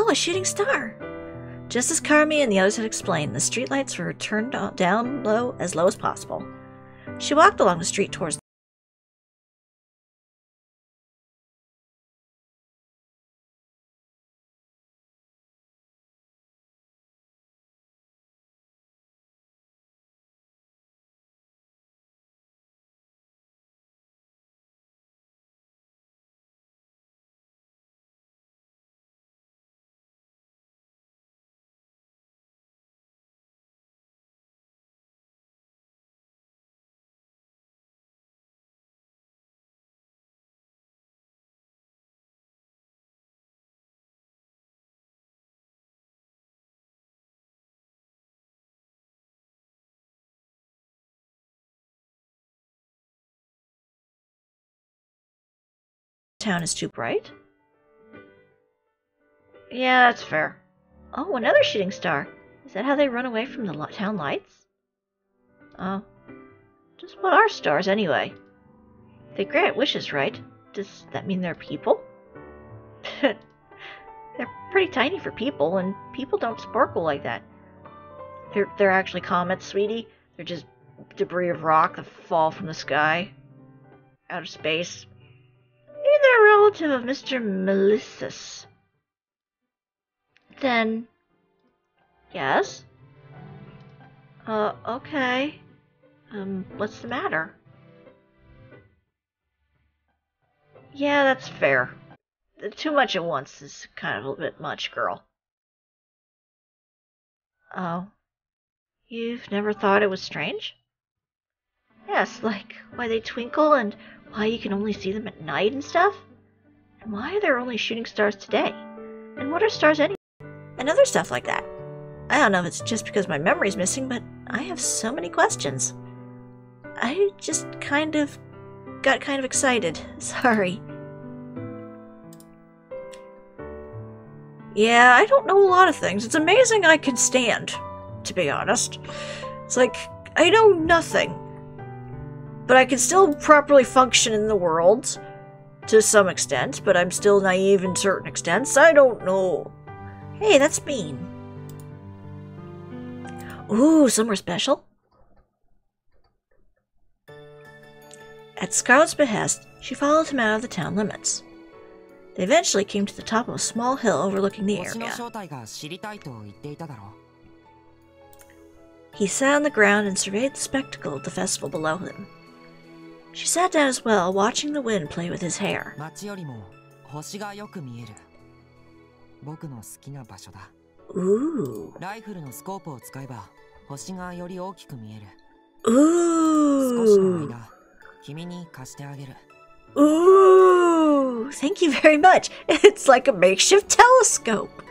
Oh, a shooting star! Just as Carmi and the others had explained, the streetlights were turned down low as possible. She walked along the street towards the town is too bright? Yeah, that's fair. Oh, another shooting star. Is that how they run away from the town lights? Oh. Just what are stars, anyway? They grant wishes, right? Does that mean they're people? They're pretty tiny for people, and people don't sparkle like that. They're actually comets, sweetie. They're just debris of rock that fall from the sky. Out of space. Maybe they're a relative of Mr. Melissus. Then... yes? Okay. What's the matter? Yeah, that's fair. Too much at once is kind of a bit much, girl. Oh. You've never thought it was strange? Yes, like why they twinkle and why you can only see them at night and stuff? And why are there only shooting stars today? And what are stars anyway? And other stuff like that. I don't know if it's just because my memory's missing, but I have so many questions. I just got kind of excited. Sorry. Yeah, I don't know a lot of things. It's amazing I can stand, to be honest. It's like, I know nothing. But I can still properly function in the world, to some extent, but I'm still naive in certain extents. I don't know. Hey, that's mean. Ooh, somewhere special? At Scarlet's behest, she followed him out of the town limits. They eventually came to the top of a small hill overlooking the area. He sat on the ground and surveyed the spectacle of the festival below him. She sat down as well, watching the wind play with his hair. Ooh. Ooh. Ooh, thank you very much. It's like a makeshift telescope.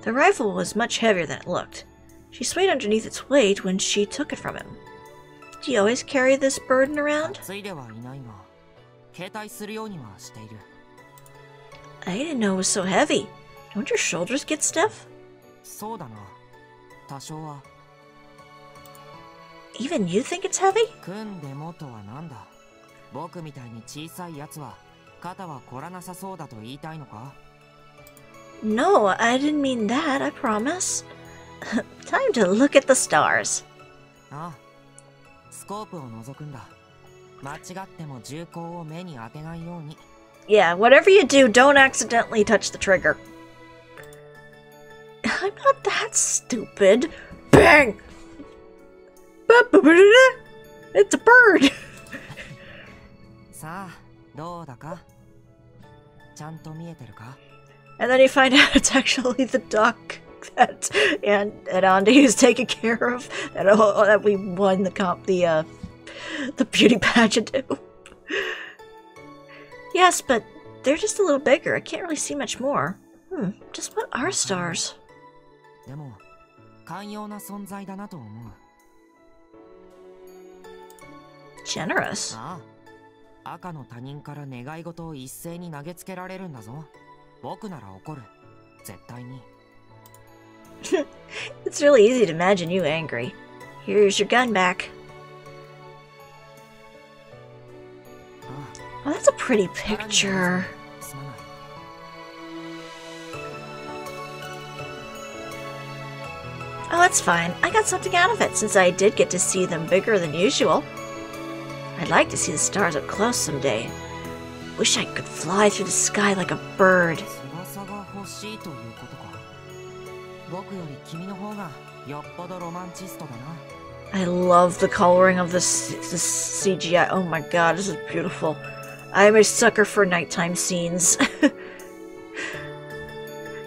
The rifle was much heavier than it looked. She swayed underneath its weight when she took it from him. Do you always carry this burden around? I didn't know it was so heavy. Don't your shoulders get stiff? Even you think it's heavy? No, I didn't mean that, I promise. Time to look at the stars. Yeah, whatever you do, don't accidentally touch the trigger. I'm not that stupid. Bang! It's a bird! And then you find out it's actually the duck that Andy is taking care of, that we won the beauty pageant to. Yes, but they're just a little bigger. I can't really see much more. Just what are stars? Generous? It's really easy to imagine you angry. Here's your gun back. Oh, that's a pretty picture. Oh, that's fine. I got something out of it, since I did get to see them bigger than usual. I'd like to see the stars up close someday. Wish I could fly through the sky like a bird. I love the coloring of this CGI. Oh my god, this is beautiful. I'm a sucker for nighttime scenes.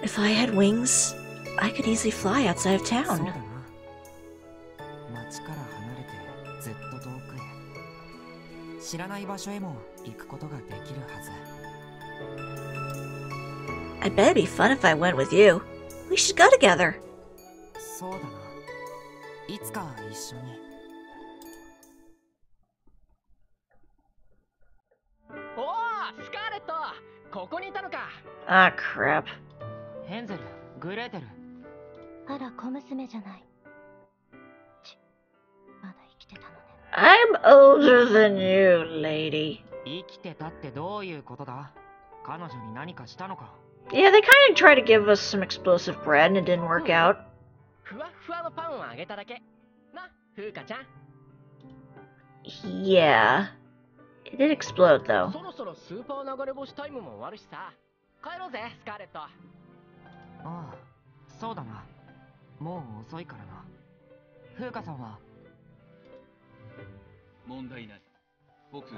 If I had wings, I could easily fly outside of town. I bet it'd be fun if I went with you. We should go together. Ah, crap. I'm older than you, lady. Yeah, they kind of tried to give us some explosive bread and it didn't work out. Yeah. It did explode, though.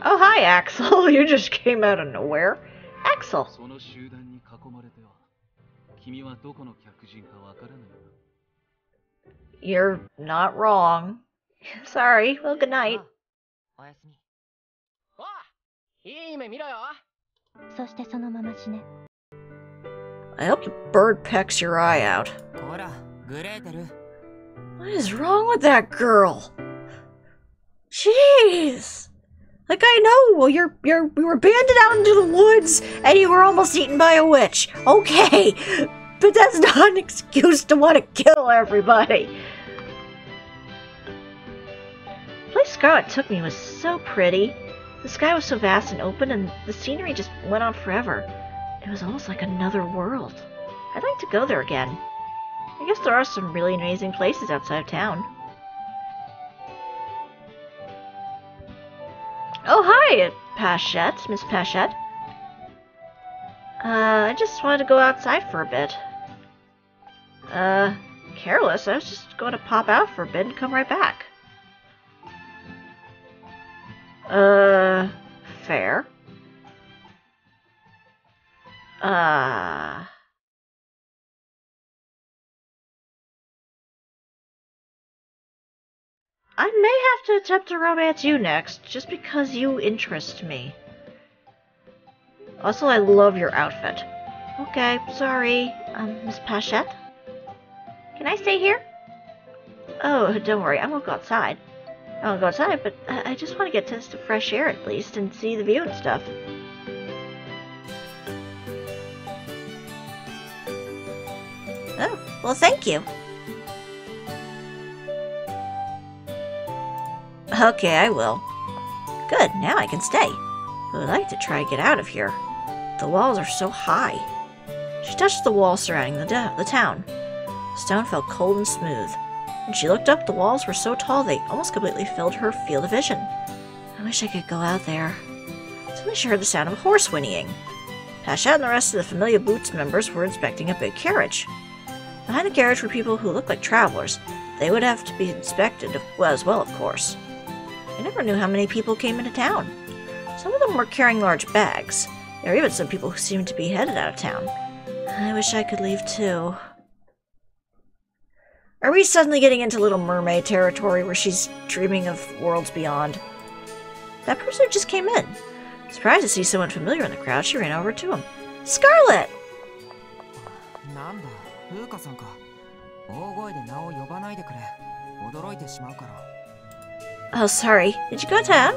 Oh, hi, Axel. You just came out of nowhere. Axel. You're not wrong. Sorry. Well, good night. I hope the bird pecks your eye out. What is wrong with that girl? Jeez! Like, I know, well, we were banded out into the woods, and you were almost eaten by a witch. Okay, but that's not an excuse to want to kill everybody. The place Scarlet took me was so pretty. The sky was so vast and open, and the scenery just went on forever. It was almost like another world. I'd like to go there again. I guess there are some really amazing places outside of town. Oh, hi, Pachette, Miss Pachette. I just wanted to go outside for a bit. Careless. I was just going to pop out for a bit and come right back. Fair. I may have to attempt to romance you next, just because you interest me. Also, I love your outfit. Okay, sorry, Miss Pachette? Can I stay here? Oh, don't worry, I won't go outside. I won't go outside, but I just want to get to some fresh air at least, and see the view and stuff. Oh, well, thank you. Okay, I will. Good, now I can stay. I would like to try to get out of here. The walls are so high. She touched the wall surrounding the town. The stone felt cold and smooth. When she looked up, the walls were so tall they almost completely filled her field of vision. I wish I could go out there. Suddenly she heard the sound of a horse whinnying. Pachette and the rest of the Familia Boots members were inspecting a big carriage. Behind the carriage were people who looked like travelers. They would have to be inspected as well, of course. I never knew how many people came into town. Some of them were carrying large bags. There were even some people who seemed to be headed out of town. I wish I could leave too. Are we suddenly getting into Little Mermaid territory where she's dreaming of worlds beyond? That person just came in. Surprised to see someone familiar in the crowd, she ran over to him. Scarlet! Oh, sorry. Did you go to town?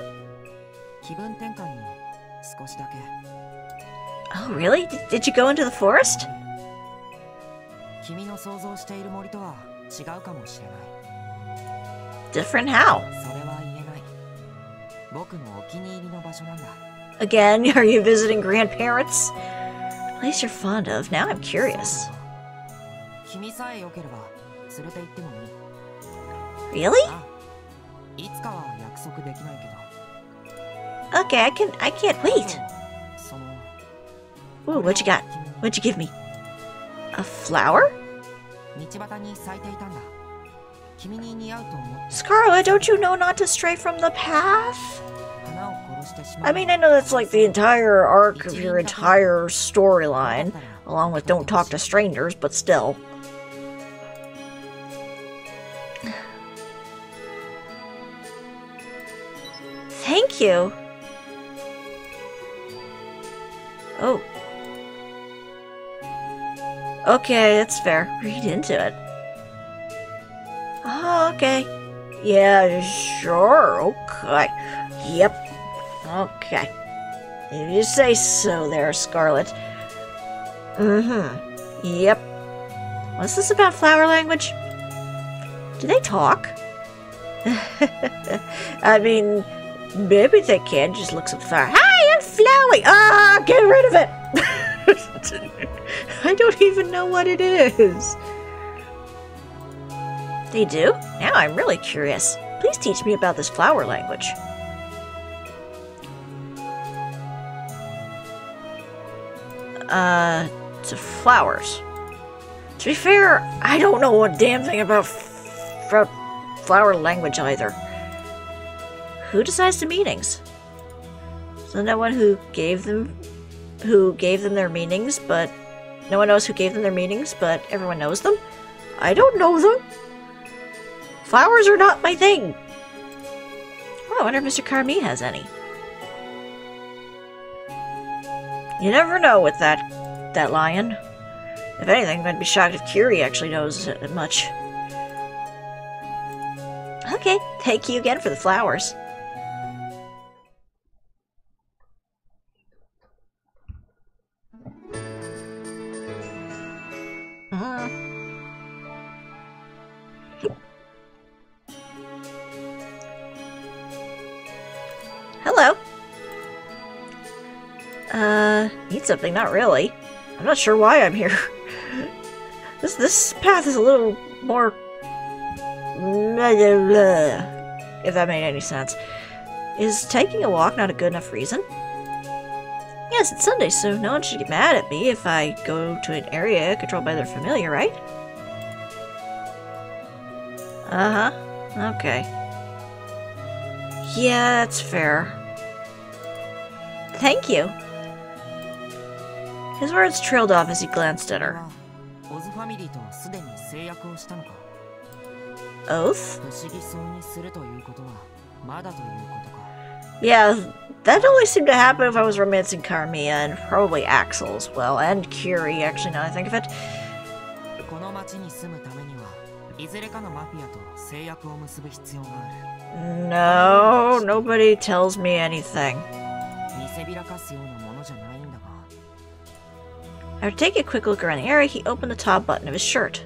Oh, really? Did you go into the forest? Different how? Again, are you visiting grandparents? A place you're fond of. Now I'm curious. Really? Okay, I can't wait. Ooh, what you got? What'd you give me? A flower? Scarlet, don't you know not to stray from the path? I mean, I know that's like the entire arc of your entire storyline, along with don't talk to strangers, but still. Thank you. Oh. Okay, that's fair. Read into it. Oh, okay. Yeah, sure. Okay. Yep. Okay. If you say so there, Scarlet. Mm-hmm. Yep. What's this about flower language? Do they talk? I mean, maybe they can. Just look some flower. Hi, I'm Flowey! Ah, get rid of it! I don't even know what it is. They do? Now I'm really curious. Please teach me about this flower language. To flowers. To be fair, I don't know a damn thing about flower language either. Who decides the meanings? So no one who gave them their meanings, but no one knows who gave them their meanings, but everyone knows them? I don't know them. Flowers are not my thing. Oh, I wonder if Mr. Carmi has any. You never know with that lion. If anything, I'd be shocked if Curie actually knows much. Okay, thank you again for the flowers. Hello. Need something? Not really. I'm not sure why I'm here. This path is a little more... if that made any sense. Is taking a walk not a good enough reason? Yes, it's Sunday, so no one should get mad at me if I go to an area controlled by their familiar, right? Uh-huh. Okay. Yeah, that's fair. Thank you. His words trailed off as he glanced at her. Oath? Yeah, that only seemed to happen if I was romancing Carmia, and probably Axel as well, and Curie, actually, now that I think of it. No, nobody tells me anything. After taking a quick look around the area, he opened the top button of his shirt.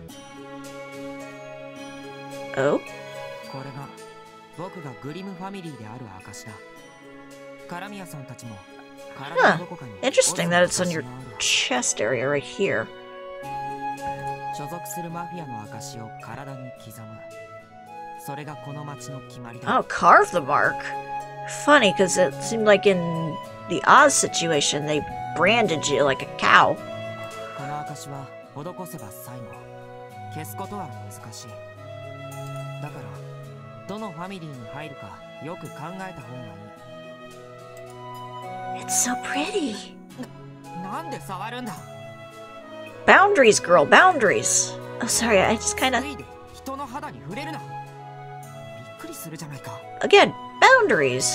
Oh? Huh. Interesting that it's on your chest area right here. Oh, carve the mark. Funny, because it seemed like in the Oz situation, they branded you like a cow. It's so pretty. Boundaries, girl, boundaries. Oh, sorry, I just kind of... Again, boundaries.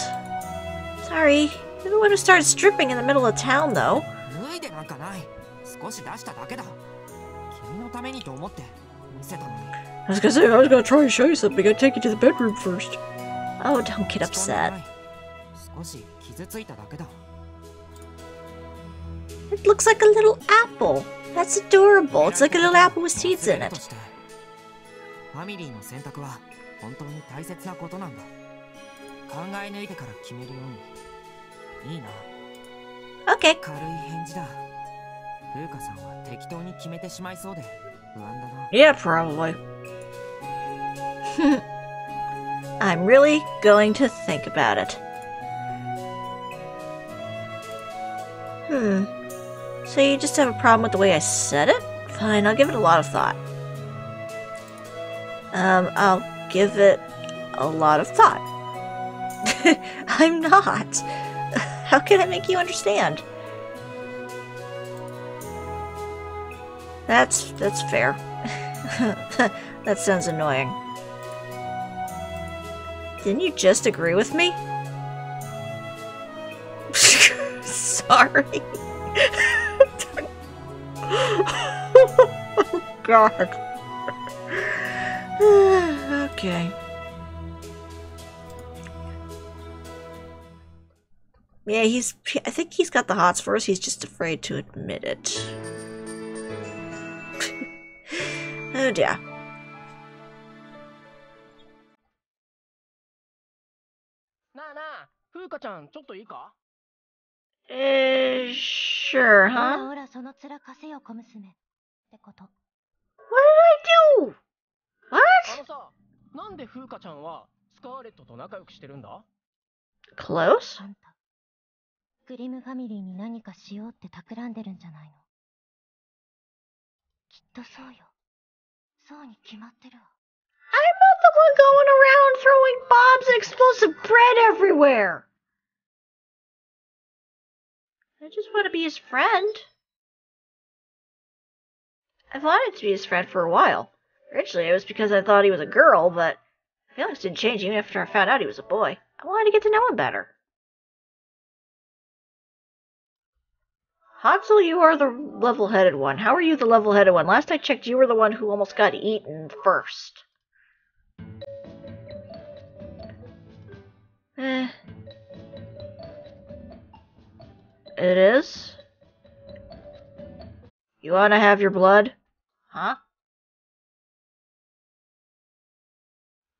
Sorry, you're the one who started stripping in the middle of town, though. I was gonna say, I was gonna try and show you something. I'd take you to the bedroom first. Oh, don't get upset. It looks like a little apple. That's adorable. It's like a little apple with seeds in it. Okay. Yeah, probably. I'm really going to think about it. So you just have a problem with the way I said it? Fine, I'll give it a lot of thought. I'll give it a lot of thought. I'm not. How can I make you understand? That's fair. That sounds annoying. Didn't you just agree with me? Sorry. Oh, God. Okay. Yeah, I think he's got the hots for us. He's just afraid to admit it. Oh dear. Sure, huh? What did I do? What? Close? グリムファミリーに何かしようって企んでるんじゃないの。きっとそうよ。そうに決まってるわ。I'm not the one going around throwing bombs and explosive bread everywhere. I just want to be his friend. I've wanted to be his friend for a while. Originally, it was because I thought he was a girl, but feelings didn't change even after I found out he was a boy. I wanted to get to know him better. Hansel, you are the level-headed one. How are you the level-headed one? Last I checked, you were the one who almost got eaten first. It is? You wanna have your blood? Huh?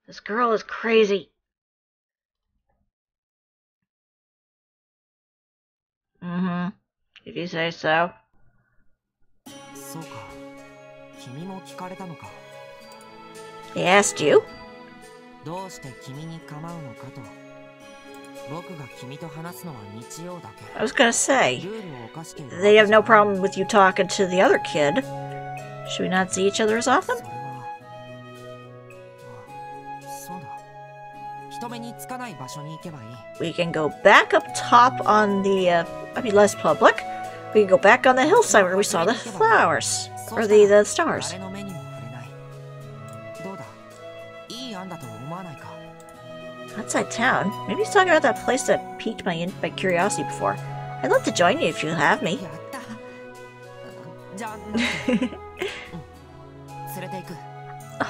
This girl is crazy. Mm-hmm. If you say so. He asked you? I was gonna say, they have no problem with you talking to the other kid. Should we not see each other as often? We can go back up top on the, less public. We can go back on the hillside where we saw the flowers. Or the stars. Outside town? Maybe he's talking about that place that piqued my curiosity before. I'd love to join you if you have me.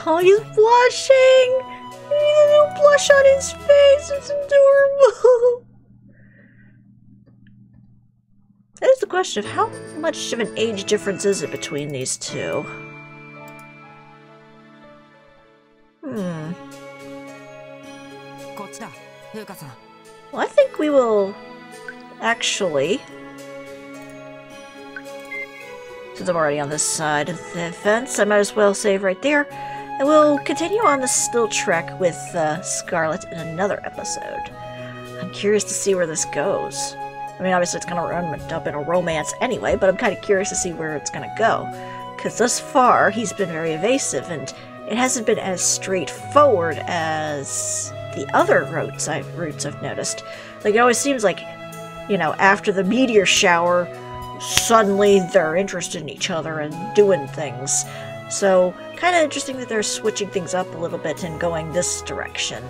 Oh, he's blushing! He's a little blush on his face. It's adorable. That is the question of how much of an age difference is it between these two? Well, I think we will actually, since I'm already on this side of the fence, I might as well save right there. And we'll continue on this little trek with Scarlet in another episode. I'm curious to see where this goes. I mean, obviously it's going to end up in a romance anyway, but I'm kind of curious to see where it's going to go. Because thus far, he's been very evasive, and it hasn't been as straightforward as the other routes I've noticed. Like, it always seems like, you know, after the meteor shower, suddenly they're interested in each other and doing things. So, kind of interesting that they're switching things up a little bit and going this direction.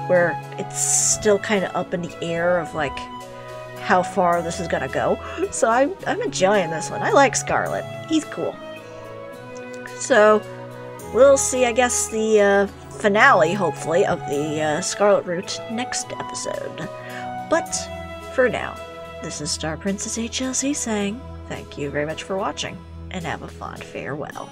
Where it's still kind of up in the air of, like, how far this is gonna go. So I'm enjoying this one. I like Scarlet. He's cool. So, we'll see, I guess, the finale, hopefully, of the Scarlet route next episode. But, for now, this is StarPrincessHLC saying thank you very much for watching, and have a fond farewell.